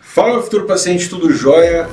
Fala, futuro paciente, tudo jóia?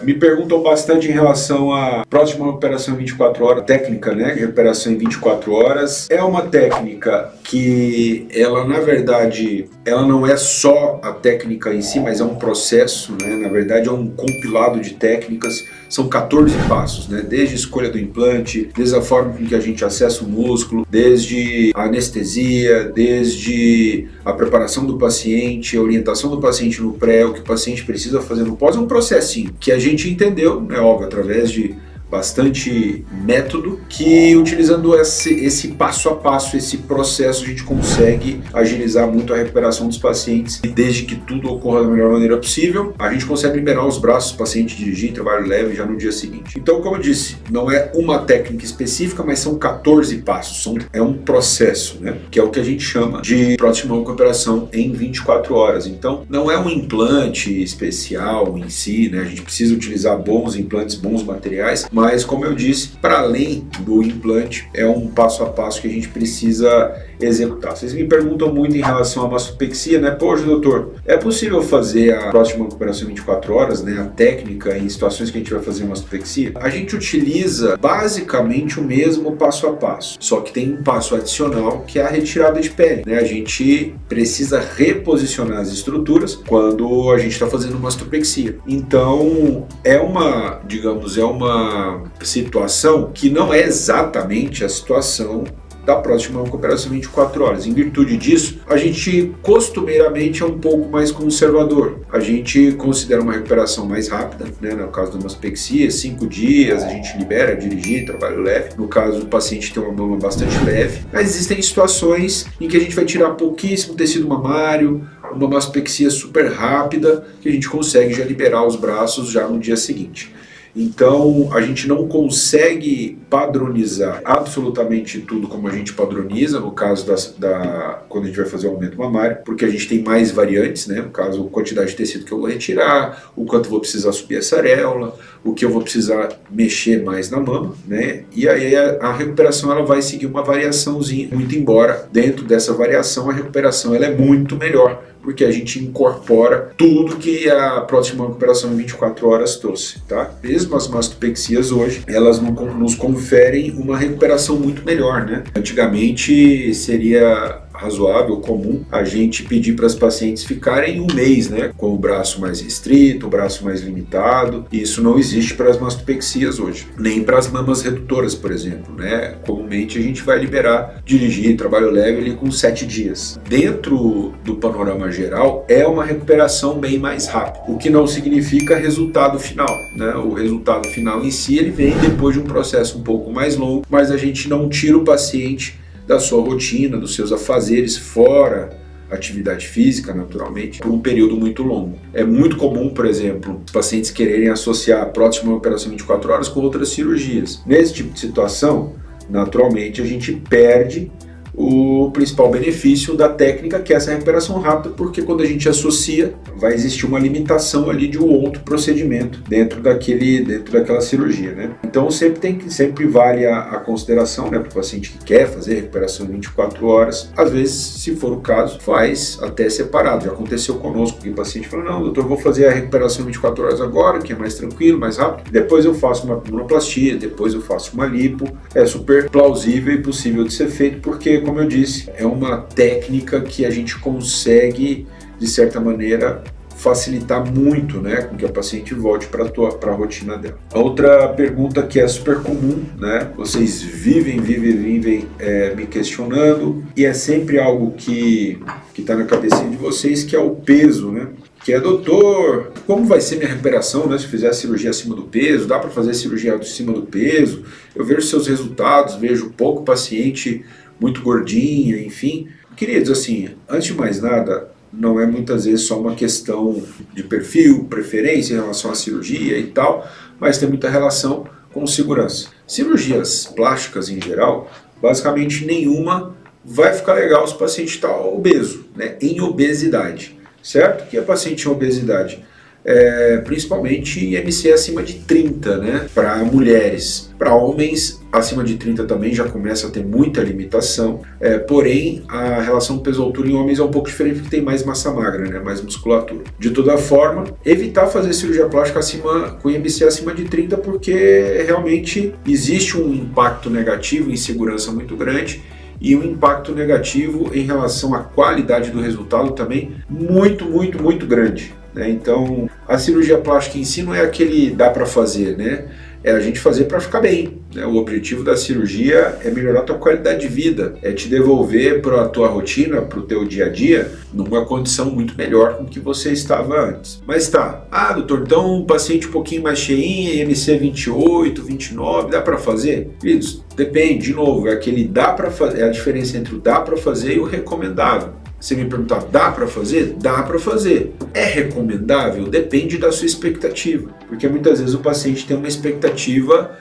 Me perguntam bastante em relação à próxima recuperação em 24 horas, técnica, né, de recuperação em 24 horas. É uma técnica que ela, na verdade, ela não é só a técnica em si, mas é um processo, né, na verdade é um compilado de técnicas. São 14 passos, né? Desde a escolha do implante, desde a forma com que a gente acessa o músculo, desde a anestesia, desde a preparação do paciente, a orientação do paciente no pré, o que o paciente precisa fazer no pós. É um processinho que a gente entendeu, né, óbvio, através de bastante método, que utilizando esse passo a passo, esse processo, a gente consegue agilizar muito a recuperação dos pacientes, e desde que tudo ocorra da melhor maneira possível, a gente consegue liberar os braços do paciente, dirigir, trabalho leve já no dia seguinte. Então, como eu disse, não é uma técnica específica, mas são 14 passos, é um processo, né, que é o que a gente chama de próxima recuperação em 24 horas. Então, não é um implante especial em si, né, a gente precisa utilizar bons implantes, bons materiais, mas, como eu disse, para além do implante, é um passo a passo que a gente precisa executar. Vocês me perguntam muito em relação à mastopexia, né? Poxa, doutor, é possível fazer a próxima recuperação em 24 horas, né? A técnica em situações que a gente vai fazer mastopexia? A gente utiliza basicamente o mesmo passo a passo, só que tem um passo adicional que é a retirada de pele, né? A gente precisa reposicionar as estruturas quando a gente está fazendo mastopexia. Então, é uma, digamos, é uma situação que não é exatamente a situação da próxima recuperação em 24 horas. Em virtude disso, a gente costumeiramente é um pouco mais conservador. A gente considera uma recuperação mais rápida, né? No caso da mastopexia, 5 dias, a gente libera, dirigir, trabalho leve. No caso do paciente tem uma mama bastante leve. Mas existem situações em que a gente vai tirar pouquíssimo tecido mamário, uma mastopexia super rápida, que a gente consegue já liberar os braços já no dia seguinte. Então, a gente não consegue padronizar absolutamente tudo como a gente padroniza, no caso quando a gente vai fazer o aumento mamário, porque a gente tem mais variantes, né? No caso, a quantidade de tecido que eu vou retirar, o quanto eu vou precisar subir essa areola, o que eu vou precisar mexer mais na mama, né? E aí a recuperação ela vai seguir uma variaçãozinha, muito embora dentro dessa variação a recuperação ela é muito melhor, porque a gente incorpora tudo que a próxima recuperação em 24 horas trouxe, tá? Mesmo as mastopexias hoje, elas nos conferem uma recuperação muito melhor, né? Antigamente seria razoável, comum, a gente pedir para as pacientes ficarem um mês, né, com o braço mais restrito, o braço mais limitado. E isso não existe para as mastopexias hoje, nem para as mamas redutoras, por exemplo, né? Comumente a gente vai liberar, dirigir, trabalho leve ali com 7 dias. Dentro do panorama geral, é uma recuperação bem mais rápida, o que não significa resultado final, né? O resultado final em si, ele vem depois de um processo um pouco mais longo, mas a gente não tira o paciente da sua rotina, dos seus afazeres, fora atividade física, naturalmente, por um período muito longo. É muito comum, por exemplo, os pacientes quererem associar a próxima operação 24 horas com outras cirurgias. Nesse tipo de situação, naturalmente, a gente perde o principal benefício da técnica, que é essa recuperação rápida, porque quando a gente associa, vai existir uma limitação ali de um outro procedimento dentro daquela cirurgia, né? Então sempre vale a consideração, né, para o paciente que quer fazer recuperação em 24 horas, às vezes, se for o caso, faz até separado. Já aconteceu conosco que o paciente falou: não, doutor, vou fazer a recuperação em 24 horas agora, que é mais tranquilo, mais rápido, depois eu faço uma abdominoplastia, depois eu faço uma lipo. É super plausível e possível de ser feito, porque, como eu disse, é uma técnica que a gente consegue, de certa maneira, facilitar muito, né, com que a paciente volte para a rotina dela. A outra pergunta que é super comum, né, vocês vivem me questionando, e é sempre algo que está na cabecinha de vocês, que é o peso, né? Que é: doutor, como vai ser minha recuperação, né, se eu fizer a cirurgia acima do peso? Dá para fazer cirurgia acima do peso? Eu vejo seus resultados, vejo pouco paciente muito gordinho, enfim. Queridos, assim, antes de mais nada, não é muitas vezes só uma questão de perfil, preferência em relação à cirurgia e tal, mas tem muita relação com segurança. Cirurgias plásticas em geral, basicamente nenhuma vai ficar legal se o paciente está obeso, né, em obesidade, certo? Que é paciente em obesidade? principalmente IMC acima de 30, né, para mulheres. Para homens, acima de 30 também já começa a ter muita limitação, porém a relação peso-altura em homens é um pouco diferente porque tem mais massa magra, né, mais musculatura. De toda forma, evitar fazer cirurgia plástica com IMC acima de 30 porque realmente existe um impacto negativo, insegurança muito grande, e um impacto negativo em relação à qualidade do resultado também muito grande, né? Então, a cirurgia plástica em si não é aquele dá para fazer, né? É a gente fazer para ficar bem, né? O objetivo da cirurgia é melhorar a tua qualidade de vida, é te devolver para a tua rotina, para o teu dia a dia, numa condição muito melhor com que você estava antes. Mas tá, doutor, então um paciente um pouquinho mais cheinho, IMC 28, 29, dá para fazer? Queridos, depende, de novo, é aquele dá para fazer, é a diferença entre o dá para fazer e o recomendável. Você me perguntar, dá para fazer? Dá para fazer. É recomendável? Depende da sua expectativa, porque muitas vezes o paciente tem uma expectativa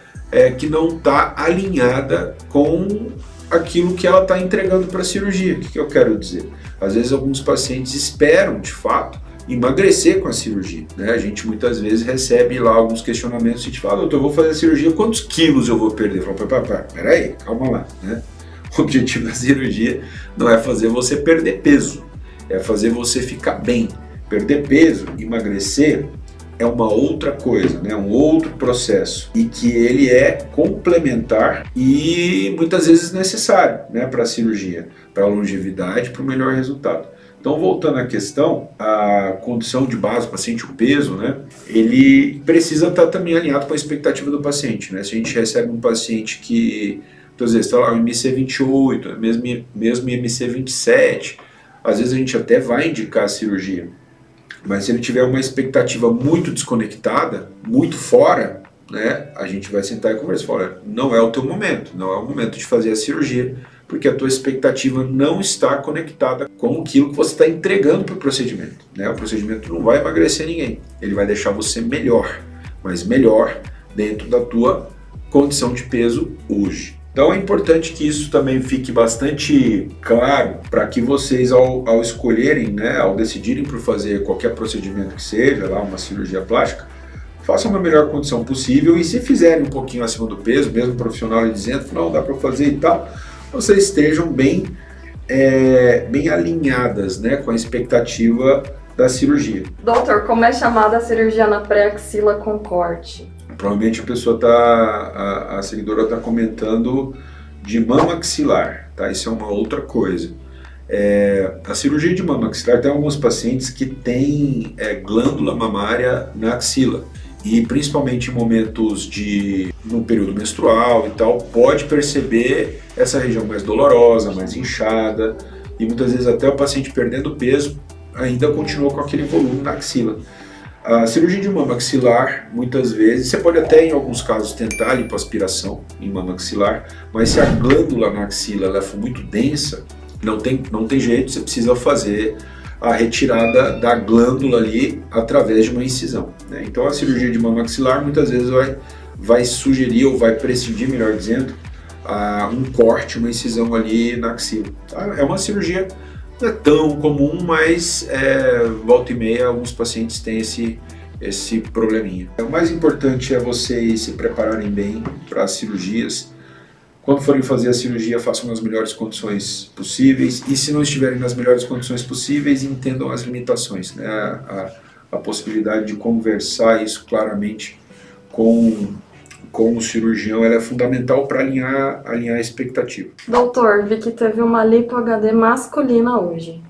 que não está alinhada com aquilo que ela está entregando para a cirurgia. O que eu quero dizer? Às vezes alguns pacientes esperam, de fato, emagrecer com a cirurgia, né? A gente muitas vezes recebe lá alguns questionamentos e te fala, doutor, eu vou fazer a cirurgia, quantos quilos eu vou perder? Eu falo, peraí, calma lá, né? O objetivo da cirurgia não é fazer você perder peso, é fazer você ficar bem. Perder peso, emagrecer, é uma outra coisa, né? Um outro processo, e que ele é complementar e muitas vezes necessário, né, para a cirurgia, para a longevidade, para o melhor resultado. Então, voltando à questão, a condição de base do paciente, o peso, né, ele precisa estar também alinhado com a expectativa do paciente, né? Se a gente recebe um paciente que às vezes está lá o IMC 28, mesmo IMC 27, às vezes a gente até vai indicar a cirurgia, mas se ele tiver uma expectativa muito desconectada, muito fora, né, a gente vai sentar e conversar, olha, não é o teu momento, não é o momento de fazer a cirurgia, porque a tua expectativa não está conectada com aquilo que você está entregando para o procedimento, né? O procedimento não vai emagrecer ninguém, ele vai deixar você melhor, mas melhor dentro da tua condição de peso hoje. Então é importante que isso também fique bastante claro para que vocês, ao escolherem, né, ao decidirem por fazer qualquer procedimento que seja, lá uma cirurgia plástica, façam na melhor condição possível, e se fizerem um pouquinho acima do peso, mesmo o profissional dizendo, não, dá para fazer e tal, vocês estejam bem alinhadas, né, com a expectativa da cirurgia. Doutor, como é chamada a cirurgia na pré-axila com corte? Provavelmente a seguidora está comentando de mama axilar, tá? Isso é uma outra coisa. A cirurgia de mama axilar tem alguns pacientes que têm glândula mamária na axila, e principalmente em momentos no período menstrual e tal, pode perceber essa região mais dolorosa, mais inchada, e muitas vezes até o paciente perdendo peso ainda continua com aquele volume na axila. A cirurgia de mama axilar, muitas vezes, você pode até em alguns casos tentar a lipoaspiração em mama axilar, mas se a glândula na axila ela for muito densa, não tem jeito, você precisa fazer a retirada da glândula ali através de uma incisão, né? Então a cirurgia de mama axilar muitas vezes vai sugerir, ou vai prescindir, melhor dizendo, um corte, uma incisão ali na axila. É uma cirurgia não é tão comum, mas volta e meia alguns pacientes têm esse probleminha. O mais importante é vocês se prepararem bem para as cirurgias. Quando forem fazer a cirurgia, façam nas melhores condições possíveis, e se não estiverem nas melhores condições possíveis, entendam as limitações, né? A possibilidade de conversar isso claramente com o cirurgião, ela é fundamental para alinhar a expectativa. Doutor, vi que teve uma lipo HD masculina hoje.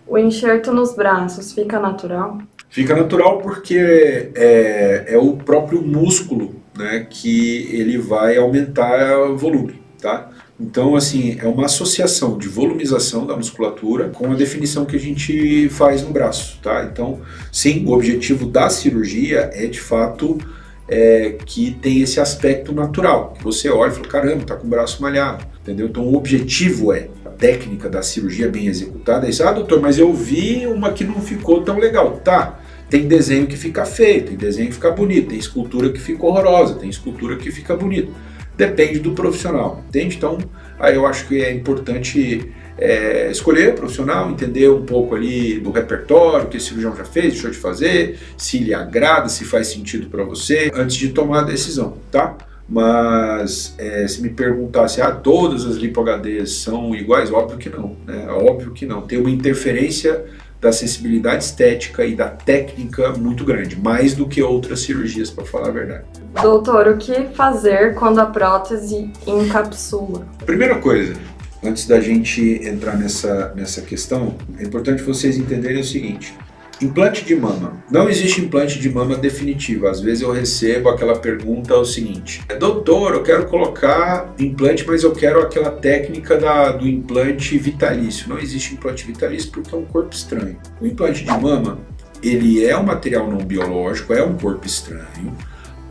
O enxerto nos braços fica natural? Fica natural porque é o próprio músculo, né, que ele vai aumentar o volume, tá? Então, assim, é uma associação de volumização da musculatura com a definição que a gente faz no braço, tá? Então, sim, o objetivo da cirurgia é, de fato, que tem esse aspecto natural, que você olha e fala, caramba, tá com o braço malhado, entendeu? Então o objetivo a técnica da cirurgia bem executada, é doutor, mas eu vi uma que não ficou tão legal. Tá, tem desenho que fica feio, tem desenho que fica bonito, tem escultura que fica horrorosa, tem escultura que fica bonita. Depende do profissional, entende? Então, aí eu acho que é importante escolher profissional, entender um pouco ali do repertório que esse cirurgião já fez, deixou de fazer, se lhe agrada, se faz sentido para você, antes de tomar a decisão, tá? Mas se me perguntasse, todas as lipo-HDs são iguais? Óbvio que não, né? Óbvio que não. Tem uma interferência da sensibilidade estética e da técnica muito grande, mais do que outras cirurgias, para falar a verdade. Doutor, o que fazer quando a prótese encapsula? Primeira coisa, antes da gente entrar nessa questão, é importante vocês entenderem o seguinte: implante de mama. Não existe implante de mama definitivo. Às vezes eu recebo aquela pergunta o seguinte: doutor, eu quero colocar implante, mas eu quero aquela técnica do implante vitalício. Não existe implante vitalício porque é um corpo estranho. O implante de mama, ele é um material não biológico, é um corpo estranho,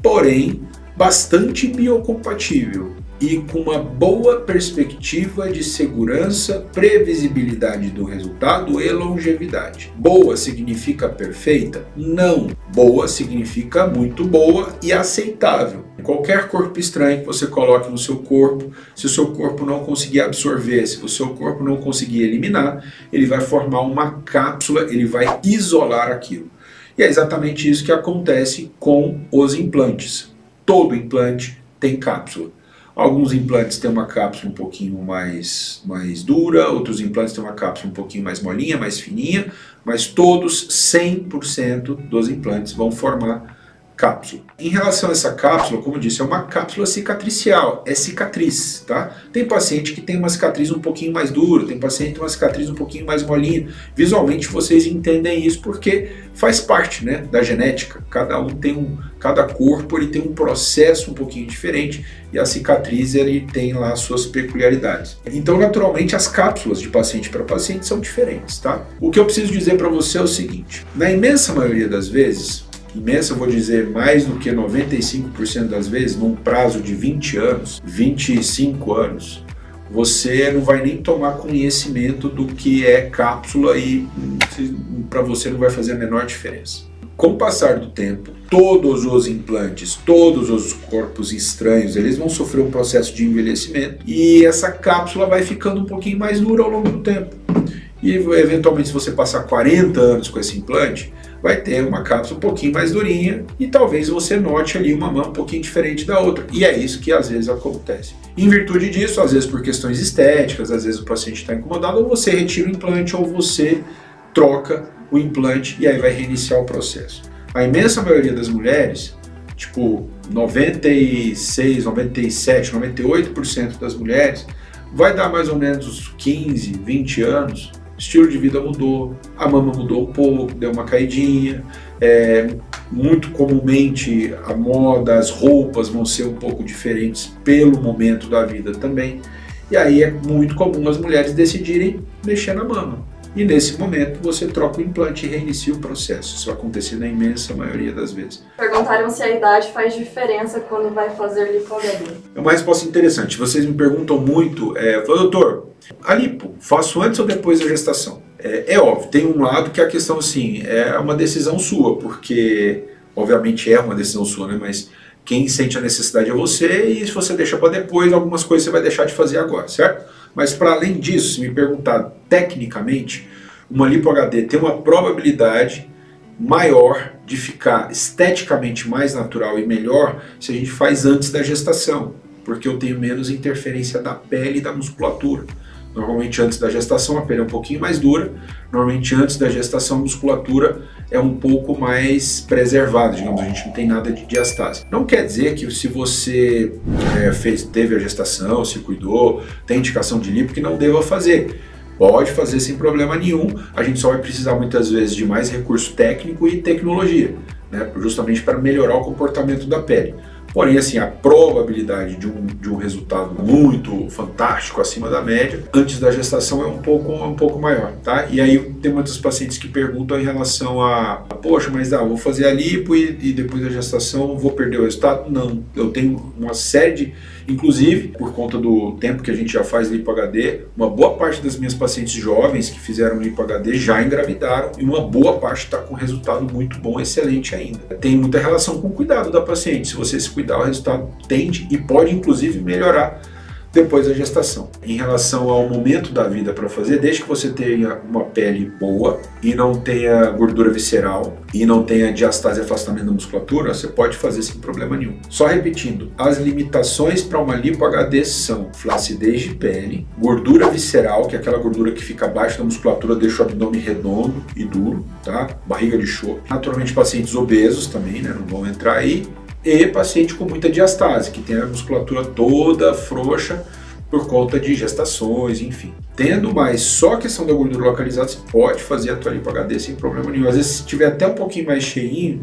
porém bastante biocompatível e com uma boa perspectiva de segurança, previsibilidade do resultado e longevidade. Boa significa perfeita? Não. Boa significa muito boa e aceitável. Qualquer corpo estranho que você coloque no seu corpo, se o seu corpo não conseguir absorver, se o seu corpo não conseguir eliminar, ele vai formar uma cápsula, ele vai isolar aquilo. E é exatamente isso que acontece com os implantes. Todo implante tem cápsula. Alguns implantes têm uma cápsula um pouquinho mais dura, outros implantes têm uma cápsula um pouquinho mais molinha, mais fininha, mas todos, 100% dos implantes vão formar cápsula. Em relação a essa cápsula, como eu disse, é uma cápsula cicatricial, é cicatriz, tá? Tem paciente que tem uma cicatriz um pouquinho mais dura, tem paciente que tem uma cicatriz um pouquinho mais molinha. Visualmente vocês entendem isso porque faz parte, né, da genética. Cada corpo ele tem um processo um pouquinho diferente e a cicatriz ele tem lá suas peculiaridades. Então, naturalmente, as cápsulas de paciente para paciente são diferentes, tá? O que eu preciso dizer para você é o seguinte: na imensa maioria das vezes, imensa, eu vou dizer mais do que 95% das vezes, num prazo de 20 anos, 25 anos, você não vai nem tomar conhecimento do que é cápsula e para você não vai fazer a menor diferença. Com o passar do tempo, todos os implantes, todos os corpos estranhos, eles vão sofrer um processo de envelhecimento e essa cápsula vai ficando um pouquinho mais dura ao longo do tempo. E eventualmente, se você passar 40 anos com esse implante, vai ter uma cápsula um pouquinho mais durinha e talvez você note ali uma mão um pouquinho diferente da outra. E é isso que às vezes acontece. Em virtude disso, às vezes por questões estéticas, às vezes o paciente está incomodado, ou você retira o implante ou você troca o implante e aí vai reiniciar o processo. A imensa maioria das mulheres, tipo 96, 97, 98% das mulheres, vai dar mais ou menos uns 15, 20 anos, o estilo de vida mudou, a mama mudou um pouco, deu uma caidinha, muito comumente a moda, as roupas vão ser um pouco diferentes pelo momento da vida também, e aí é muito comum as mulheres decidirem mexer na mama. E nesse momento você troca o implante e reinicia o processo. Isso vai acontecer na imensa maioria das vezes. Perguntaram se a idade faz diferença quando vai fazer lipo-HD. É uma resposta interessante. Vocês me perguntam muito, doutor, a lipo, faço antes ou depois da gestação? É óbvio, tem um lado que é a questão assim, é uma decisão sua, porque obviamente é uma decisão sua, né? Mas quem sente a necessidade é você e se você deixa para depois, algumas coisas você vai deixar de fazer agora, certo? Mas para além disso, se me perguntar tecnicamente, uma lipo-HD tem uma probabilidade maior de ficar esteticamente mais natural e melhor se a gente faz antes da gestação, porque eu tenho menos interferência da pele e da musculatura. Normalmente antes da gestação a pele é um pouquinho mais dura, normalmente antes da gestação a musculatura é um pouco mais preservada, digamos, a gente não tem nada de diastase. Não quer dizer que se você teve a gestação, se cuidou, tem indicação de lipo que não deva fazer. Pode fazer sem problema nenhum, a gente só vai precisar muitas vezes de mais recurso técnico e tecnologia, né, justamente para melhorar o comportamento da pele. Porém, assim, a probabilidade de um resultado muito fantástico, acima da média, antes da gestação é um pouco maior, tá? E aí tem muitos pacientes que perguntam em relação a, poxa, mas vou fazer a lipo e depois da gestação vou perder o resultado? Não, eu tenho uma série de, inclusive, por conta do tempo que a gente já faz lipo-HD, uma boa parte das minhas pacientes jovens que fizeram lipo-HD já engravidaram e uma boa parte está com resultado muito bom, excelente ainda. Tem muita relação com o cuidado da paciente, se você se cuidar, o resultado tende e pode inclusive melhorar depois da gestação. Em relação ao momento da vida para fazer, desde que você tenha uma pele boa e não tenha gordura visceral e não tenha diastase e afastamento da musculatura, você pode fazer sem problema nenhum. Só repetindo, as limitações para uma lipo HD são flacidez de pele, gordura visceral, que é aquela gordura que fica abaixo da musculatura, deixa o abdômen redondo e duro, tá? Barriga de chope. Naturalmente pacientes obesos também, né? Não vão entrar aí. E paciente com muita diastase, que tem a musculatura toda frouxa por conta de gestações, enfim. Tendo mais só a questão da gordura localizada, você pode fazer a tua lipo HD sem problema nenhum. Às vezes, se tiver até um pouquinho mais cheinho,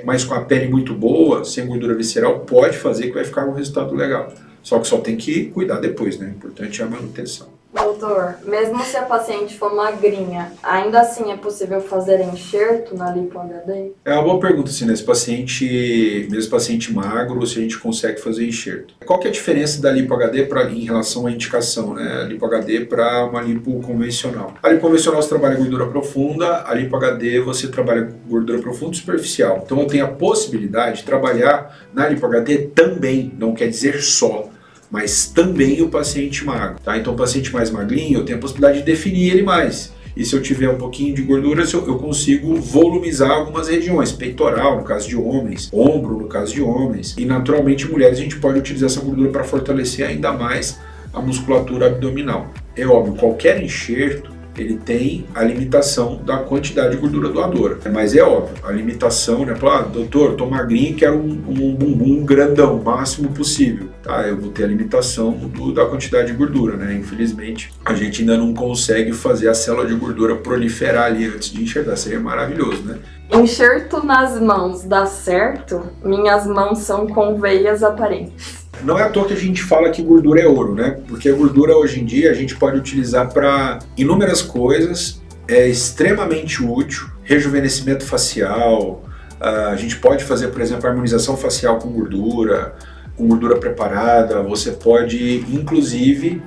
mas com a pele muito boa, sem gordura visceral, pode fazer que vai ficar um resultado legal. Só que só tem que cuidar depois, né? O importante é a manutenção. Doutor, mesmo se a paciente for magrinha, ainda assim é possível fazer enxerto na lipo HD? É uma boa pergunta, assim, né? Esse paciente, mesmo paciente magro, se a gente consegue fazer enxerto. Qual que é a diferença da lipo HD em relação à indicação, né? A lipo HD para uma lipo convencional. A lipo convencional você trabalha gordura profunda, a lipo HD você trabalha gordura profunda e superficial. Então eu tenho a possibilidade de trabalhar na lipo HD também, não quer dizer só, mas também o paciente magro, tá? Então o paciente mais magrinho, eu tenho a possibilidade de definir ele mais. E se eu tiver um pouquinho de gordura, eu consigo volumizar algumas regiões, peitoral no caso de homens, ombro no caso de homens. E naturalmente mulheres a gente pode utilizar essa gordura para fortalecer ainda mais a musculatura abdominal. É óbvio, qualquer enxerto ele tem a limitação da quantidade de gordura doadora. Mas é óbvio, a limitação, né? Doutor, tô magrinho e quero um bumbum grandão, o máximo possível. Tá, eu vou ter a limitação da quantidade de gordura, né? Infelizmente, a gente ainda não consegue fazer a célula de gordura proliferar ali antes de enxergar. Seria maravilhoso, né? Enxerto nas mãos dá certo? Minhas mãos são com veias aparentes. Não é à toa que a gente fala que gordura é ouro, né? Porque a gordura hoje em dia a gente pode utilizar para inúmeras coisas, é extremamente útil, rejuvenescimento facial, a gente pode fazer, por exemplo, harmonização facial com gordura preparada, você pode, inclusive,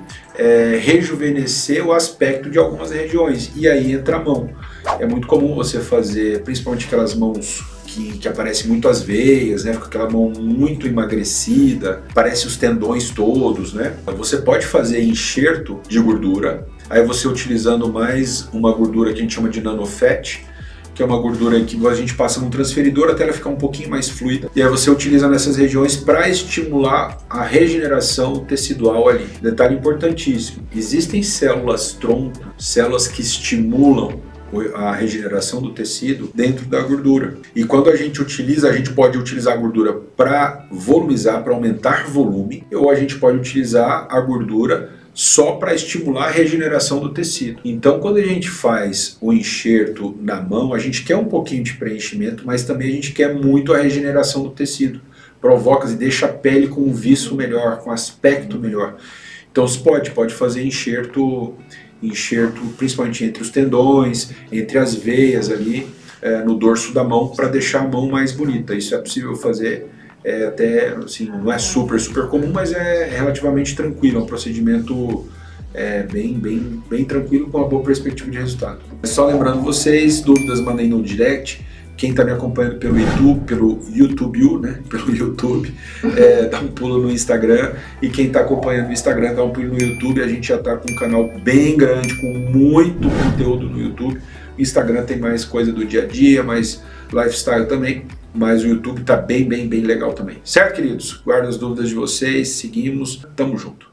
rejuvenescer o aspecto de algumas regiões, e aí entra a mão. É muito comum você fazer, principalmente aquelas mãos que aparecem muito as veias, né? Com aquela mão muito emagrecida, parece os tendões todos, né? Você pode fazer enxerto de gordura, aí você utilizando mais uma gordura que a gente chama de nanofat, que é uma gordura que a gente passa num transferidor até ela ficar um pouquinho mais fluida, e aí você utiliza nessas regiões para estimular a regeneração tecidual ali. Detalhe importantíssimo, existem células tronco, células que estimulam a regeneração do tecido dentro da gordura. E quando a gente utiliza, a gente pode utilizar a gordura para volumizar, para aumentar volume, ou a gente pode utilizar a gordura só para estimular a regeneração do tecido. Então, quando a gente faz o enxerto na mão, a gente quer um pouquinho de preenchimento, mas também a gente quer muito a regeneração do tecido. Provoca e deixa a pele com um viço melhor, com um aspecto melhor. Então, você pode fazer enxerto principalmente entre os tendões, entre as veias ali, no dorso da mão, para deixar a mão mais bonita. Isso é possível fazer, até assim, não é super comum, mas é relativamente tranquilo, é um procedimento bem tranquilo, com uma boa perspectiva de resultado. Só lembrando vocês, dúvidas mandem no direct. Quem está me acompanhando pelo YouTube, dá um pulo no Instagram. E quem está acompanhando no Instagram, dá um pulo no YouTube. A gente já está com um canal bem grande, com muito conteúdo no YouTube. O Instagram tem mais coisa do dia a dia, mais lifestyle também. Mas o YouTube está bem legal também. Certo, queridos? Guardo as dúvidas de vocês, seguimos, tamo junto.